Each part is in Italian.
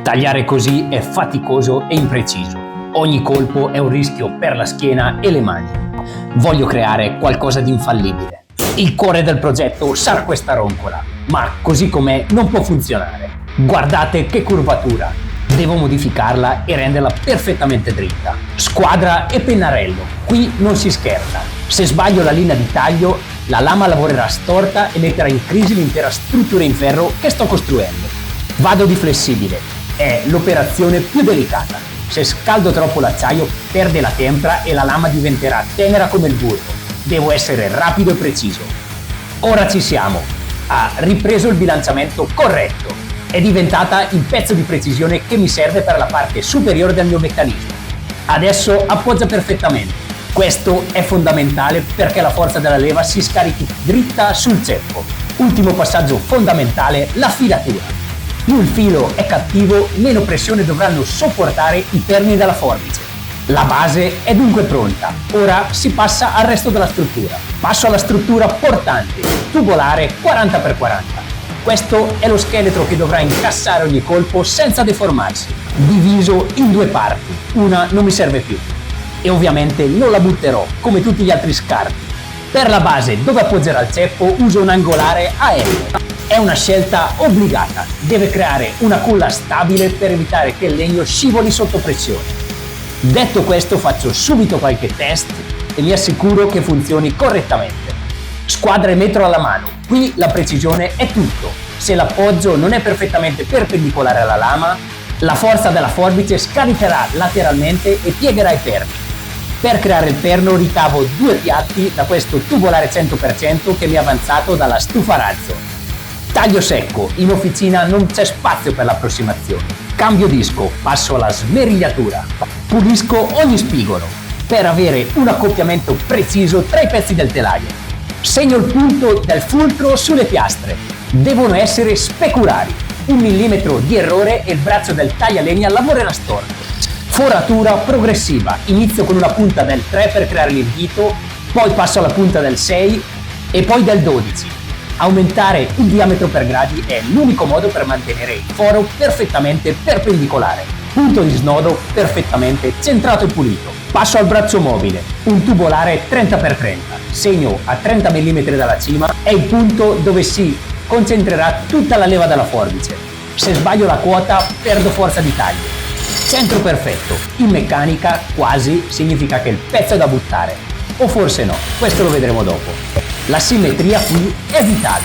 Tagliare così è faticoso e impreciso. Ogni colpo è un rischio per la schiena e le mani. Voglio creare qualcosa di infallibile. Il cuore del progetto sarà questa roncola, ma così com'è non può funzionare. Guardate che curvatura! Devo modificarla e renderla perfettamente dritta. Squadra e pennarello, qui non si scherza. Se sbaglio la linea di taglio, la lama lavorerà storta e metterà in crisi l'intera struttura in ferro che sto costruendo. Vado di flessibile, è l'operazione più delicata. Se scaldo troppo l'acciaio perde la tempra e la lama diventerà tenera come il burro. Devo essere rapido e preciso. Ora ci siamo. Ha ripreso il bilanciamento corretto. È diventata il pezzo di precisione che mi serve per la parte superiore del mio meccanismo. Adesso appoggia perfettamente. Questo è fondamentale perché la forza della leva si scarichi dritta sul ceppo. Ultimo passaggio fondamentale, la filatura. Più il filo è cattivo, meno pressione dovranno sopportare i perni della forbice. La base è dunque pronta. Ora si passa al resto della struttura. Passo alla struttura portante, tubolare 40x40. Questo è lo scheletro che dovrà incassare ogni colpo senza deformarsi, diviso in due parti. Una non mi serve più. E ovviamente non la butterò, come tutti gli altri scarti. Per la base, dove appoggerà il ceppo, uso un angolare a L. È una scelta obbligata. Deve creare una culla stabile per evitare che il legno scivoli sotto pressione. Detto questo, faccio subito qualche test e mi assicuro che funzioni correttamente. Squadra e metro alla mano. Qui la precisione è tutto. Se l'appoggio non è perfettamente perpendicolare alla lama, la forza della forbice scaricherà lateralmente e piegherà i perni. Per creare il perno ricavo due piatti da questo tubolare 100% che mi è avanzato dalla stufa razzo. Taglio secco, in officina non c'è spazio per l'approssimazione. Cambio disco, passo alla smerigliatura. Pulisco ogni spigolo per avere un accoppiamento preciso tra i pezzi del telaio. Segno il punto del fulcro sulle piastre. Devono essere speculari. 1 millimetro di errore e il braccio del taglialegna lavorerà storto. Foratura progressiva. Inizio con una punta del 3 per creare l'invito, poi passo alla punta del 6 e poi del 12. Aumentare il diametro per gradi è l'unico modo per mantenere il foro perfettamente perpendicolare. Punto di snodo perfettamente centrato e pulito. Passo al braccio mobile, un tubolare 30x30. Segno a 30 mm dalla cima, è il punto dove si concentrerà tutta la leva della forbice. Se sbaglio la quota, perdo forza di taglio. Centro perfetto. In meccanica, quasi, significa che il pezzo è da buttare. O forse no, questo lo vedremo dopo. La simmetria qui è vitale.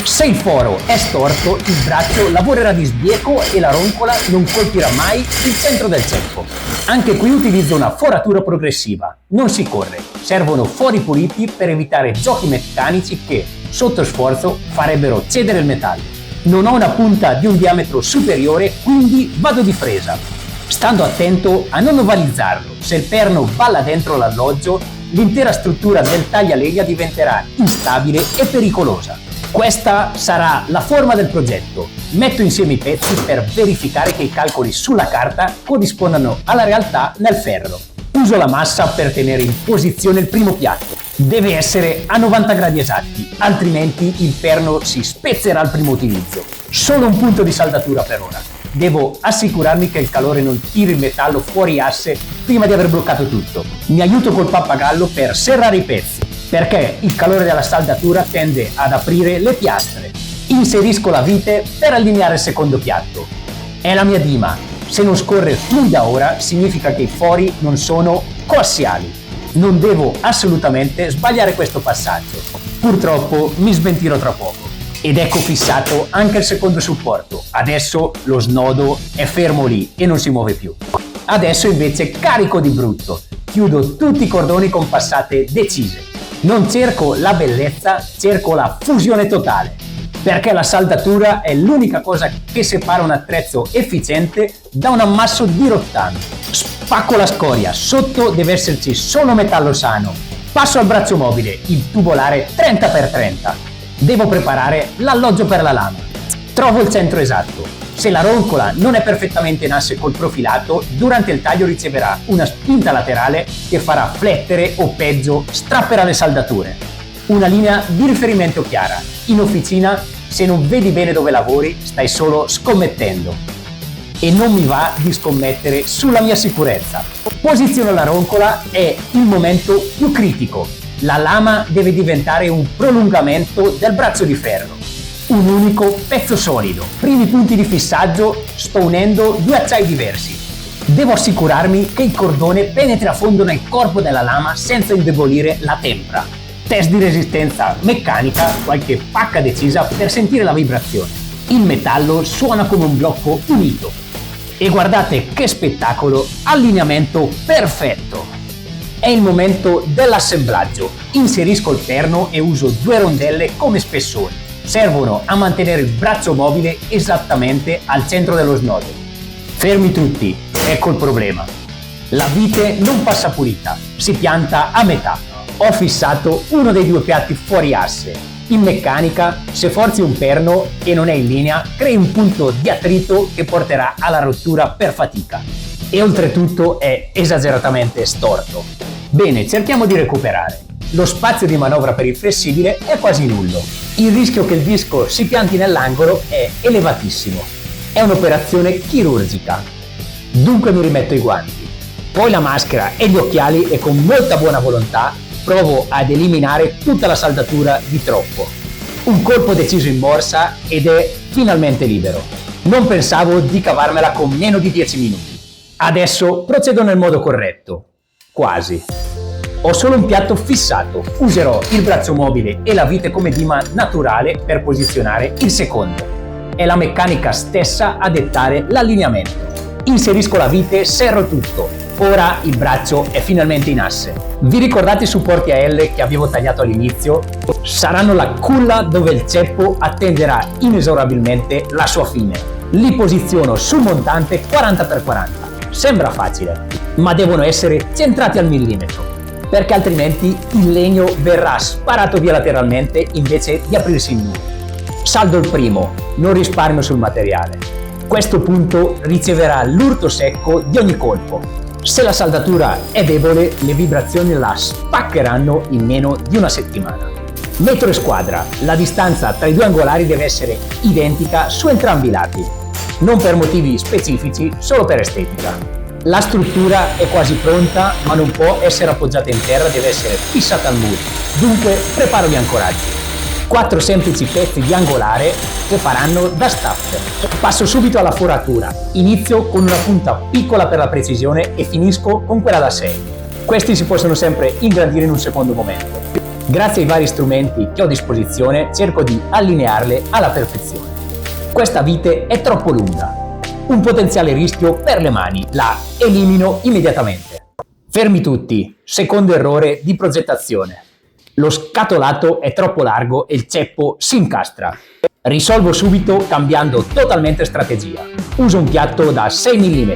Se il foro è storto, il braccio lavorerà di sbieco e la roncola non colpirà mai il centro del ceppo. Anche qui utilizzo una foratura progressiva. Non si corre, servono fori puliti per evitare giochi meccanici che, sotto sforzo, farebbero cedere il metallo. Non ho una punta di un diametro superiore, quindi vado di fresa. Stando attento a non ovalizzarlo. Se il perno balla dentro l'alloggio, l'intera struttura del taglialegna diventerà instabile e pericolosa. Questa sarà la forma del progetto. Metto insieme i pezzi per verificare che i calcoli sulla carta corrispondano alla realtà nel ferro. Uso la massa per tenere in posizione il primo piatto. Deve essere a 90 gradi esatti, altrimenti il perno si spezzerà al primo utilizzo. Solo un punto di saldatura per ora. Devo assicurarmi che il calore non tiri il metallo fuori asse prima di aver bloccato tutto. Mi aiuto col pappagallo per serrare i pezzi, perché il calore della saldatura tende ad aprire le piastre. Inserisco la vite per allineare il secondo piatto. È la mia dima. Se non scorre fluida ora, significa che i fori non sono coassiali. Non devo assolutamente sbagliare questo passaggio. Purtroppo mi sventirò tra poco. Ed ecco fissato anche il secondo supporto. Adesso lo snodo è fermo lì e non si muove più. Adesso invece carico di brutto. Chiudo tutti i cordoni con passate decise. Non cerco la bellezza, cerco la fusione totale. Perché la saldatura è l'unica cosa che separa un attrezzo efficiente da un ammasso dirottante. Spacco la scoria, sotto deve esserci solo metallo sano. Passo al braccio mobile, il tubolare 30x30. Devo preparare l'alloggio per la lama. Trovo il centro esatto. Se la roncola non è perfettamente in asse col profilato, durante il taglio riceverà una spinta laterale che farà flettere o peggio strapperà le saldature. Una linea di riferimento chiara. In officina, se non vedi bene dove lavori, stai solo scommettendo. e non mi va di scommettere sulla mia sicurezza. Posiziono la roncola, è il momento più critico. La lama deve diventare un prolungamento del braccio di ferro, un unico pezzo solido. Primi punti di fissaggio, sto unendo due acciai diversi. Devo assicurarmi che il cordone penetri a fondo nel corpo della lama senza indebolire la tempra. Test di resistenza meccanica, qualche pacca decisa per sentire la vibrazione. Il metallo suona come un blocco unito. E guardate che spettacolo, allineamento perfetto! È il momento dell'assemblaggio. Inserisco il perno e uso due rondelle come spessori. Servono a mantenere il braccio mobile esattamente al centro dello snodo. Fermi tutti, ecco il problema. La vite non passa pulita, si pianta a metà. Ho fissato uno dei due piatti fuori asse. In meccanica, se forzi un perno che non è in linea, crei un punto di attrito che porterà alla rottura per fatica. E oltretutto è esageratamente storto. Bene, cerchiamo di recuperare. Lo spazio di manovra per il flessibile è quasi nullo. Il rischio che il disco si pianti nell'angolo è elevatissimo. È un'operazione chirurgica. Dunque mi rimetto i guanti, poi la maschera e gli occhiali e con molta buona volontà provo ad eliminare tutta la saldatura di troppo. Un colpo deciso in morsa ed è finalmente libero. Non pensavo di cavarmela con meno di 10 minuti. Adesso procedo nel modo corretto. Quasi. Ho solo un piatto fissato. Userò il braccio mobile e la vite come dima naturale per posizionare il secondo. È la meccanica stessa a dettare l'allineamento. Inserisco la vite, serro tutto. Ora il braccio è finalmente in asse. Vi ricordate i supporti a L che avevo tagliato all'inizio? Saranno la culla dove il ceppo attenderà inesorabilmente la sua fine. Li posiziono sul montante 40x40. Sembra facile, ma devono essere centrati al millimetro, perché altrimenti il legno verrà sparato via lateralmente invece di aprirsi in U. Saldo il primo, non risparmio sul materiale. Questo punto riceverà l'urto secco di ogni colpo. Se la saldatura è debole, le vibrazioni la spaccheranno in meno di una settimana. Metro e squadra, la distanza tra i due angolari deve essere identica su entrambi i lati, non per motivi specifici, solo per estetica. La struttura è quasi pronta, ma non può essere appoggiata in terra, deve essere fissata al muro. Dunque preparo gli ancoraggi. 4 semplici pezzi di angolare che faranno da staffer. Passo subito alla foratura. Inizio con una punta piccola per la precisione e finisco con quella da 6. Questi si possono sempre ingrandire in un secondo momento. Grazie ai vari strumenti che ho a disposizione cerco di allinearle alla perfezione. Questa vite è troppo lunga. Un potenziale rischio per le mani, la elimino immediatamente. Fermi tutti, secondo errore di progettazione. Lo scatolato è troppo largo e il ceppo si incastra. Risolvo subito cambiando totalmente strategia. Uso un piatto da 6 mm.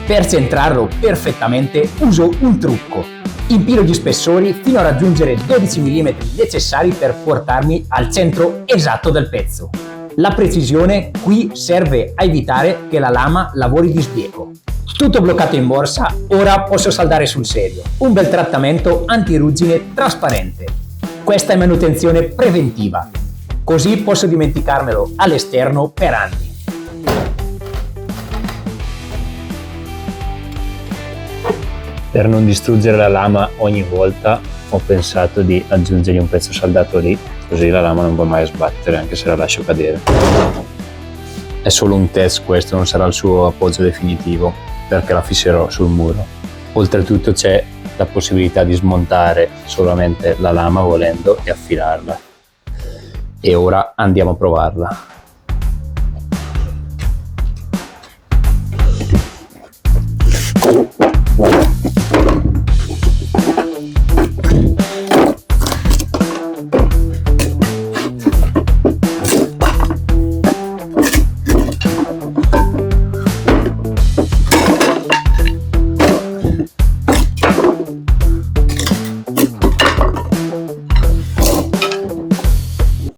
Per centrarlo perfettamente uso un trucco. Impilo gli spessori fino a raggiungere 12 mm necessari per portarmi al centro esatto del pezzo. La precisione qui serve a evitare che la lama lavori di sbieco. Tutto bloccato in borsa, ora posso saldare sul serio. Un bel trattamento antiruggine trasparente. Questa è manutenzione preventiva, così posso dimenticarmelo all'esterno per anni. Per non distruggere la lama ogni volta ho pensato di aggiungergli un pezzo saldato lì, così la lama non va mai a sbattere anche se la lascio cadere. È solo un test questo, non sarà il suo appoggio definitivo, perché la fisserò sul muro. Oltretutto c'è la possibilità di smontare solamente la lama volendo e affilarla. E ora andiamo a provarla.